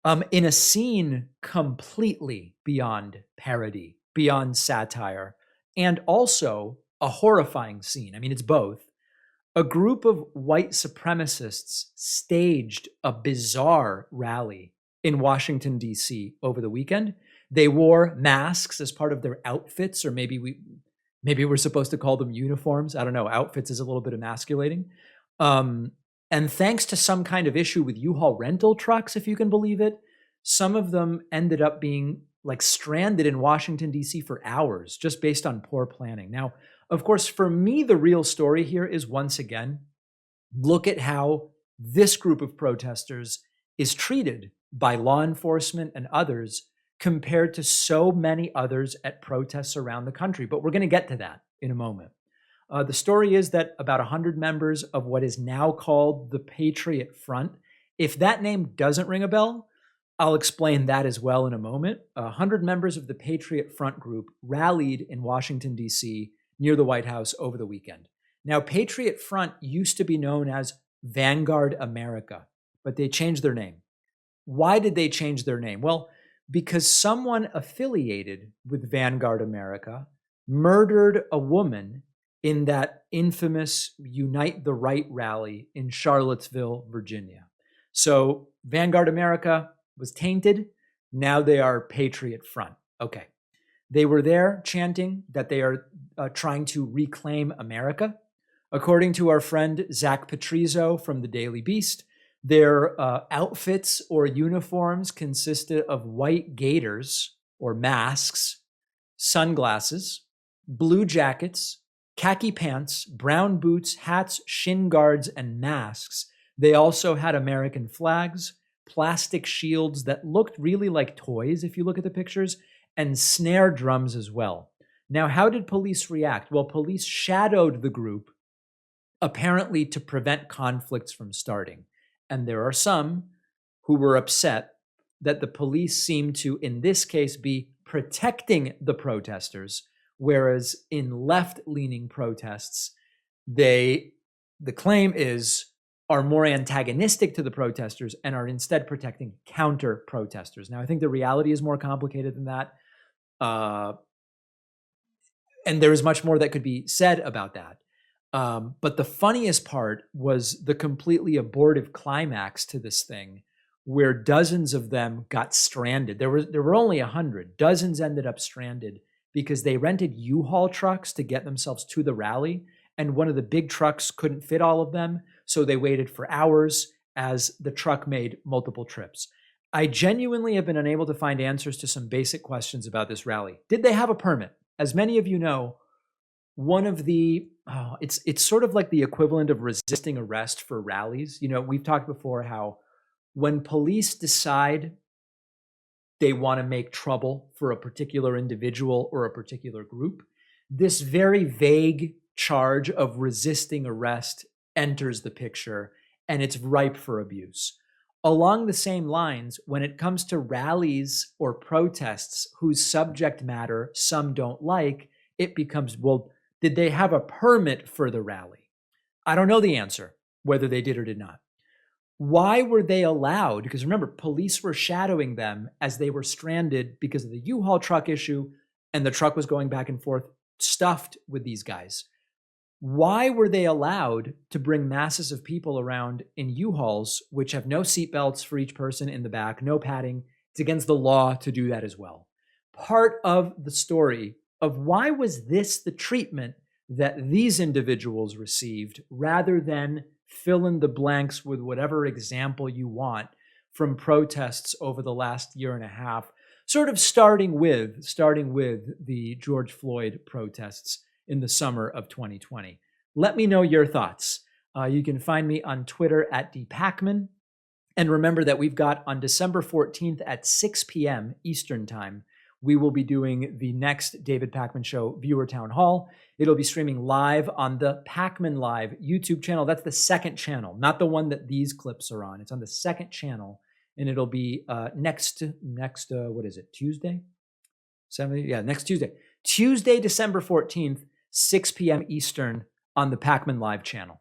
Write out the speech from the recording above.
in a scene completely beyond parody, beyond satire, and also a horrifying scene. I mean, it's both. A group of white supremacists staged a bizarre rally in Washington, D.C. over the weekend. They wore masks as part of their outfits, or maybe we're supposed to call them uniforms. I don't know. Outfits is a little bit emasculating. Um, and thanks to some kind of issue with U-Haul rental trucks, if you can believe it, some of them ended up being like stranded in Washington, D.C. for hours just based on poor planning. Now, of course, for me, the real story here is once again, look at how this group of protesters is treated by law enforcement and others compared to so many others at protests around the country. But we're going to get to that in a moment. The story is that about 100 members of what is now called the Patriot Front, if that name doesn't ring a bell, I'll explain that as well in a moment. 100 members of the Patriot Front group rallied in Washington, D.C., near the White House over the weekend. Now, Patriot Front used to be known as Vanguard America, but they changed their name. Why did they change their name? Well, because someone affiliated with Vanguard America murdered a woman in that infamous Unite the Right rally in Charlottesville, Virginia. So Vanguard America was tainted. Now they are Patriot Front. Okay. They were there chanting that they are trying to reclaim America. According to our friend Zach Patrizio from the Daily Beast, their outfits or uniforms consisted of white gaiters or masks, sunglasses, blue jackets, khaki pants, brown boots, hats, shin guards, and masks. They also had American flags, plastic shields that looked really like toys if you look at the pictures, and snare drums as well. Now, how did police react? Well, police shadowed the group, apparently to prevent conflicts from starting. And there are some who were upset that the police seemed to, in this case, be protecting the protesters, whereas in left-leaning protests, the claim is, are more antagonistic to the protesters and are instead protecting counter-protesters. Now, I think the reality is more complicated than that. And there is much more that could be said about that. But the funniest part was the completely abortive climax to this thing, where dozens of them got stranded. There were only 100. Dozens ended up stranded because they rented U-Haul trucks to get themselves to the rally, and one of the big trucks couldn't fit all of them, so they waited for hours as the truck made multiple trips. I genuinely have been unable to find answers to some basic questions about this rally. Did they have a permit? As many of you know, one of the, it's sort of like the equivalent of resisting arrest for rallies. You know, we've talked before how when police decide they want to make trouble for a particular individual or a particular group, this very vague charge of resisting arrest enters the picture, and it's ripe for abuse. Along the same lines, when it comes to rallies or protests whose subject matter some don't like, it becomes, well, did they have a permit for the rally? I don't know the answer, whether they did or did not. Why were they allowed? Because remember, police were shadowing them as they were stranded because of the U-Haul truck issue, and the truck was going back and forth stuffed with these guys. Why were they allowed to bring masses of people around in U-Hauls, which have no seatbelts for each person in the back, no padding? It's against the law to do that as well. Part of the story of why was this the treatment that these individuals received, rather than fill in the blanks with whatever example you want from protests over the last year and a half, sort of starting with the George Floyd protests in the summer of 2020. Let me know your thoughts. You can find me on Twitter at dpacman. And remember that we've got on December 14th at 6 p.m. Eastern Time, we will be doing the next David Pakman Show Viewer Town Hall. It'll be streaming live on the Pakman Live YouTube channel. That's the second channel, not the one that these clips are on. It's on the second channel, and it'll be next what is it, Tuesday? Next Tuesday. Tuesday, December 14th, 6 p.m. Eastern on the Pakman Live channel.